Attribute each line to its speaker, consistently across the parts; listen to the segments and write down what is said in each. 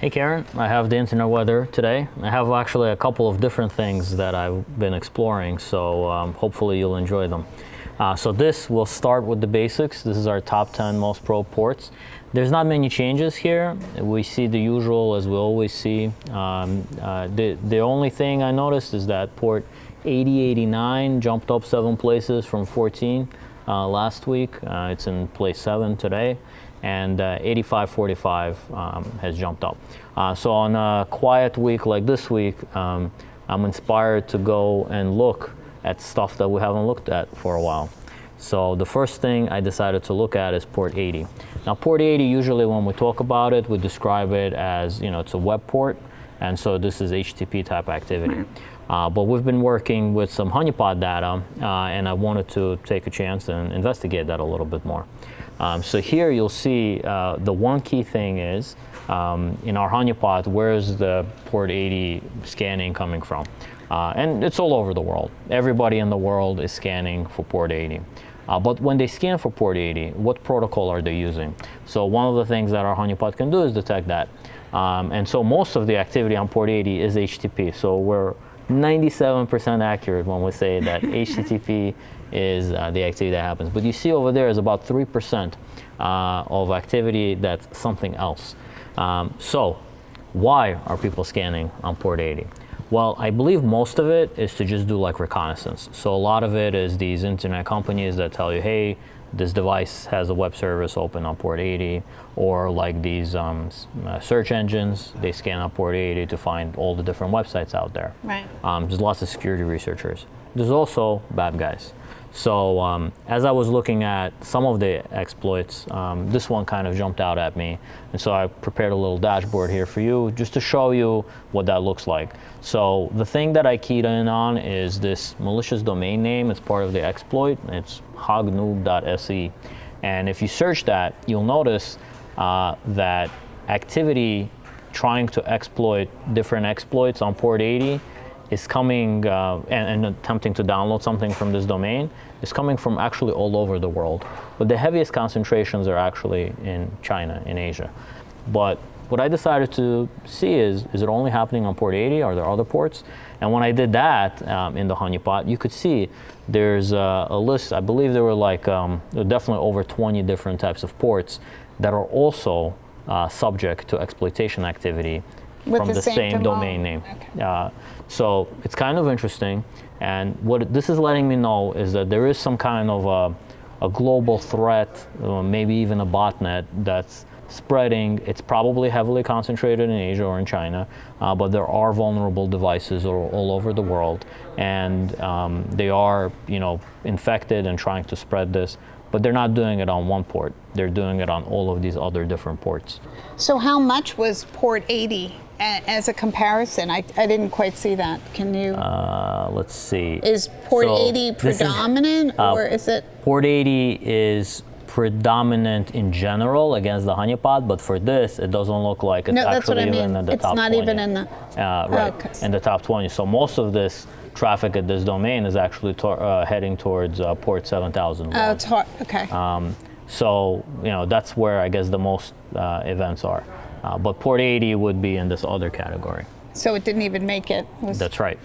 Speaker 1: Hey Karen, I have the internet weather today. I have actually a couple of different things that I've been exploring, so hopefully you'll enjoy them. So this, we'll start with the basics. This is our top 10 most pro ports. There's not many changes here. We see the usual as we always see. The only thing I noticed is that port 8089 jumped up 7 places from 14 last week. It's in place 7 today. And 8545 has jumped up. So on a quiet week like this week, I'm inspired to go and look at stuff that we haven't looked at for a while. So the first thing I decided to look at is port 80. Now port 80, usually when we talk about it, we describe it as, it's a web port, and so this is HTTP type activity. But we've been working with some honeypot data, and I wanted to take a chance and investigate that a little bit more. So here you'll see the one key thing is in our honeypot, where's the port 80 scanning coming from? And it's all over the world. Everybody in the world is scanning for port 80. But when they scan for port 80, what protocol are they using? So one of the things that our honeypot can do is detect that. And so most of the activity on port 80 is HTTP. So we're 97% accurate when we say that HTTP is the activity that happens. But you see over there is about 3% of activity that's something else. So why are people scanning on port 80? Well, I believe most of it is to just do like reconnaissance. So a lot of it is these internet companies that tell you, hey, this device has a web service open on port 80, or like these search engines, they scan on port 80 to find all the different websites out there.
Speaker 2: Right.
Speaker 1: There's lots of security researchers. There's also bad guys. So as I was looking at some of the exploits, this one kind of jumped out at me. And so I prepared a little dashboard here for you just to show you what that looks like. So the thing that I keyed in on is this malicious domain name. It's part of the exploit. It's hognoob.se. And if you search that, you'll notice that activity trying to exploit different exploits on port 80 is coming and attempting to download something from this domain is coming from actually all over the world. But the heaviest concentrations are actually in China, in Asia. But what I decided to see is it only happening on port 80? Are there other ports? And when I did that in the honeypot, you could see there's a list. I believe there were like definitely over 20 different types of ports that are also subject to exploitation activity from the same domain name. Okay. So it's kind of interesting, and what this is letting me know is that there is some kind of a global threat, maybe even a botnet that's spreading. It's probably heavily concentrated in Asia or in China, but there are vulnerable devices all over the world, and they are, infected and trying to spread this. But they're not doing it on one port. They're doing it on all of these other different ports.
Speaker 2: So how much was port 80 as a comparison? I didn't quite see that. Can you?
Speaker 1: Let's see.
Speaker 2: Is port 80 predominant, or is it? Port
Speaker 1: 80 is predominant in general against the honeypot, but for this, it doesn't look like it's actually even in the top 20. It's not even in the... right,
Speaker 2: okay.
Speaker 1: In the top 20. So most of this traffic at this domain is actually heading towards port 7000.
Speaker 2: Oh, it's hard. Okay.
Speaker 1: So, that's where I guess the most events are. But port 80 would be in this other category.
Speaker 2: So it didn't even make it?
Speaker 1: That's right.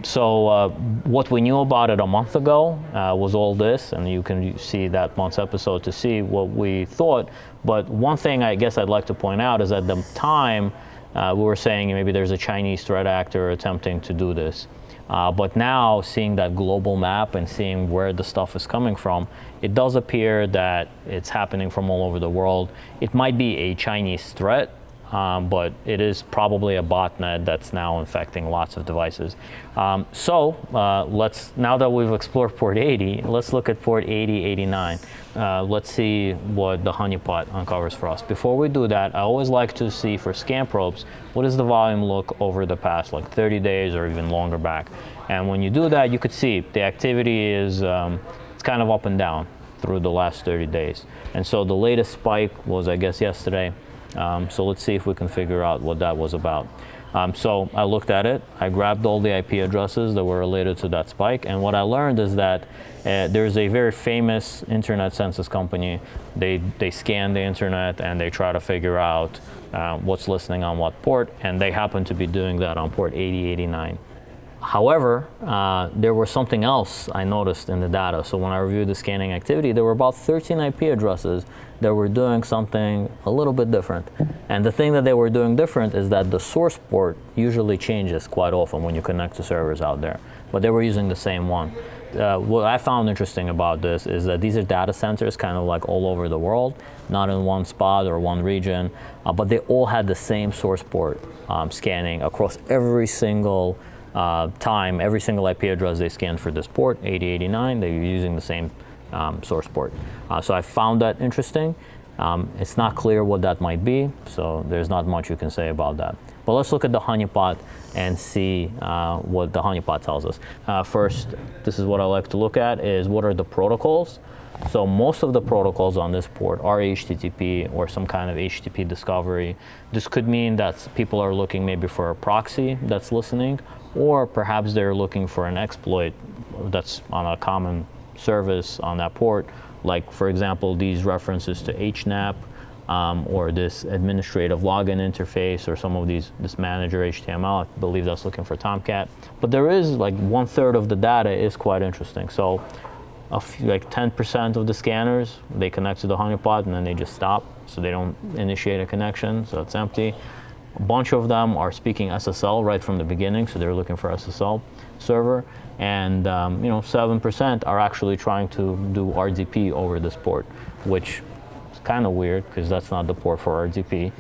Speaker 1: So what we knew about it a month ago was all this, and you can see that month's episode to see what we thought. But one thing I guess I'd like to point out is at the time we were saying maybe there's a Chinese threat actor attempting to do this. But now, seeing that global map and seeing where the stuff is coming from, it does appear that it's happening from all over the world. It might be a Chinese threat, but it is probably a botnet that's now infecting lots of devices. So now that we've explored port 80, let's look at port 8089. Let's see what the honeypot uncovers for us. Before we do that, I always like to see for scan probes, what does the volume look over the past like 30 days or even longer back? And when you do that, you could see the activity is it's kind of up and down through the last 30 days. And so the latest spike was, I guess, yesterday. So let's see if we can figure out what that was about. So I looked at it, I grabbed all the IP addresses that were related to that spike, and what I learned is that there's a very famous internet census company. They scan the internet and they try to figure out what's listening on what port, and they happen to be doing that on port 8089. However, there was something else I noticed in the data. So when I reviewed the scanning activity, there were about 13 IP addresses that were doing something a little bit different. And the thing that they were doing different is that the source port usually changes quite often when you connect to servers out there, but they were using the same one. What I found interesting about this is that these are data centers kind of like all over the world, not in one spot or one region, but they all had the same source port scanning across every single time, every single IP address they scanned for this port, 8089, they were using the same source port. So I found that interesting. It's not clear what that might be, so there's not much you can say about that. But let's look at the honeypot and see what the honeypot tells us. First, this is what I like to look at, is what are the protocols. So most of the protocols on this port are HTTP or some kind of HTTP discovery. This could mean that people are looking maybe for a proxy that's listening, or perhaps they're looking for an exploit that's on a common service on that port, like for example these references to HNAP or this administrative login interface, or some of this manager HTML. I believe that's looking for Tomcat. But there is like 1/3 of the data is quite interesting. So like 10% of the scanners, they connect to the honeypot and then they just stop, so they don't initiate a connection, so it's empty. A bunch of them are speaking SSL right from the beginning, so they're looking for SSL server, and 7% are actually trying to do RDP over this port, which is kind of weird because that's not the port for RDP.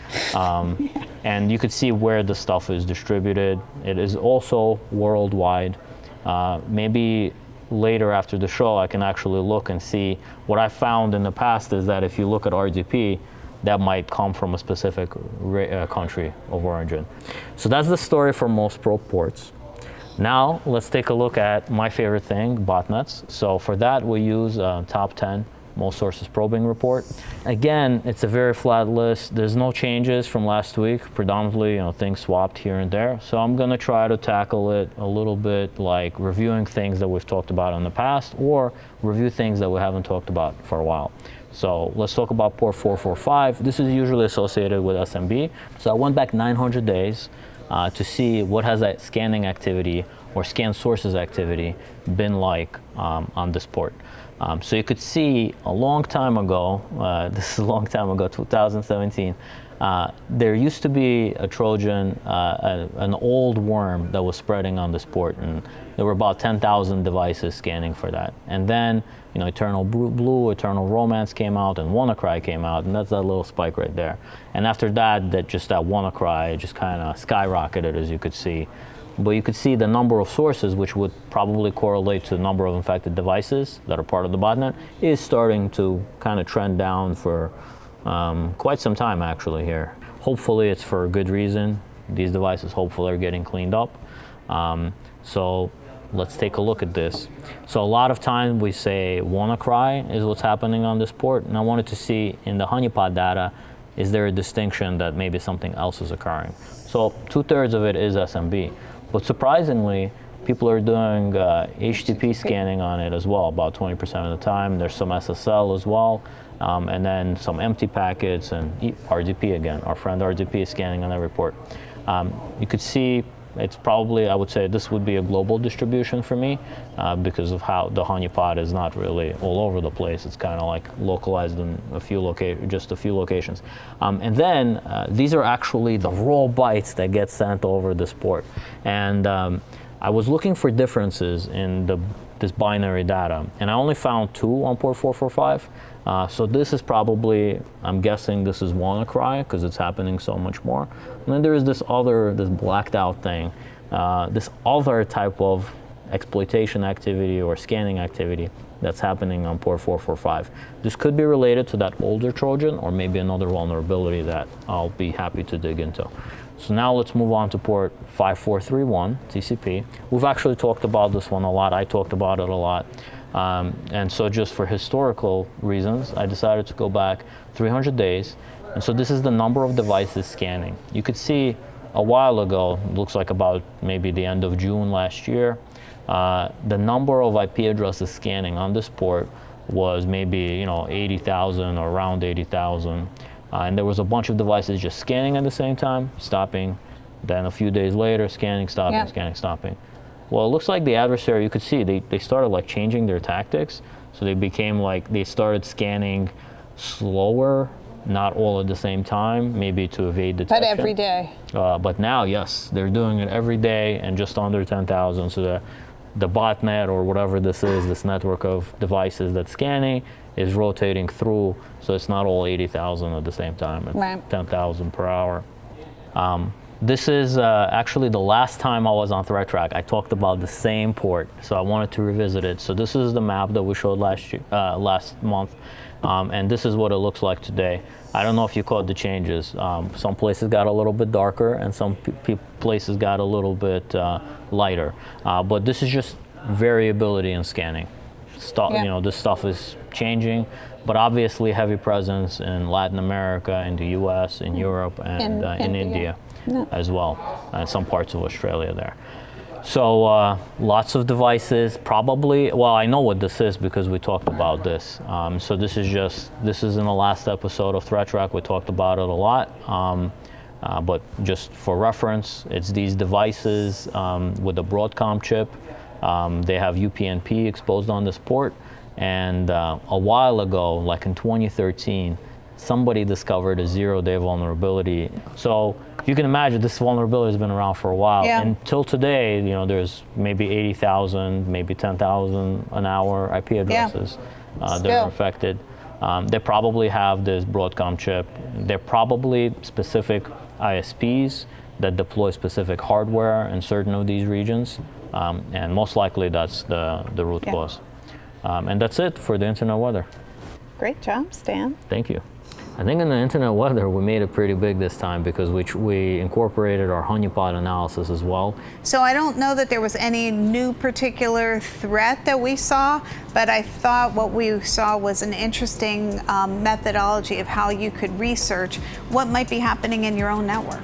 Speaker 1: And you could see where the stuff is distributed. It is also worldwide. Maybe later after the show I can actually look and see. What I found in the past is that if you look at RDP, that might come from a specific country of origin. So that's the story for most probe ports. Now let's take a look at my favorite thing, botnets. So for that we use top 10 most sources probing report. Again, it's a very flat list. There's no changes from last week. Predominantly, things swapped here and there. So I'm gonna try to tackle it a little bit like reviewing things that we've talked about in the past, or review things that we haven't talked about for a while. So let's talk about port 445. This is usually associated with SMB. So I went back 900 days to see what has that scanning activity or scan sources activity been like on this port. So you could see a long time ago, this is a long time ago, 2017, there used to be a Trojan, an old worm that was spreading on this port, and there were about 10,000 devices scanning for that. And then, Eternal Blue, Eternal Romance came out, and WannaCry came out, and that's that little spike right there. And after that, that WannaCry just kind of skyrocketed, as you could see. But you could see the number of sources, which would probably correlate to the number of infected devices that are part of the botnet, is starting to kind of trend down for quite some time actually here. Hopefully it's for a good reason. These devices hopefully are getting cleaned up. So let's take a look at this. So a lot of times we say WannaCry is what's happening on this port, and I wanted to see in the honeypot data, is there a distinction that maybe something else is occurring? So 2/3 of it is SMB. But surprisingly, people are doing HTTP scanning on it as well, about 20% of the time. There's some SSL as well, and then some empty packets and RDP again. Our friend RDP is scanning on that report. You could see it's probably, I would say this would be a global distribution for me because of how the honeypot is not really all over the place. It's kind of like localized in just a few locations. And then these are actually the raw bytes that get sent over this port. And I was looking for differences in this binary data, and I only found 2 on port 445. So this is probably, I'm guessing this is WannaCry because it's happening so much more. And then there is this blacked out thing, this other type of exploitation activity or scanning activity that's happening on port 445. This could be related to that older Trojan, or maybe another vulnerability that I'll be happy to dig into. So now let's move on to port 5431, TCP. We've actually talked about this one a lot. I talked about it a lot. And so just for historical reasons, I decided to go back 300 days. And so this is the number of devices scanning. You could see a while ago, looks like about maybe the end of June last year, the number of IP addresses scanning on this port was maybe 80,000 or around 80,000. And there was a bunch of devices just scanning at the same time, stopping. Then a few days later, scanning, stopping, scanning, stopping. Well, it looks like the adversary, you could see, they started like changing their tactics. So they became like, they started scanning slower, not all at the same time, maybe to evade detection.
Speaker 2: But every day.
Speaker 1: But now, yes, they're doing it every day and just under 10,000. So the botnet or whatever this is, this network of devices that's scanning, is rotating through. So it's not all 80,000 at the same time. It's 10,000 per hour. This is actually the last time I was on ThreatTraq. I talked about the same port, so I wanted to revisit it. So this is the map that we showed last month, and this is what it looks like today. I don't know if you caught the changes. Some places got a little bit darker, and some places got a little bit lighter. But this is just variability in scanning. This stuff is changing, but obviously heavy presence in Latin America, in the U.S., in Europe, and in India. As well, and some parts of Australia there. So lots of devices, probably, well, I know what this is because we talked about this. So this is in the last episode of ThreatTraq, we talked about it a lot. But just for reference, it's these devices with a Broadcom chip. They have UPnP exposed on this port. And a while ago, like in 2013, somebody discovered a zero-day vulnerability. So you can imagine this vulnerability has been around for a while. Until today, there's maybe 80,000, maybe 10,000 an hour IP addresses that are infected. They probably have this Broadcom chip. They're probably specific ISPs that deploy specific hardware in certain of these regions. And most likely that's the root cause. And that's it for the internet weather.
Speaker 2: Great job, Stan.
Speaker 1: Thank you. I think in the internet weather, we made it pretty big this time because we incorporated our honeypot analysis as well.
Speaker 2: So I don't know that there was any new particular threat that we saw, but I thought what we saw was an interesting methodology of how you could research what might be happening in your own network.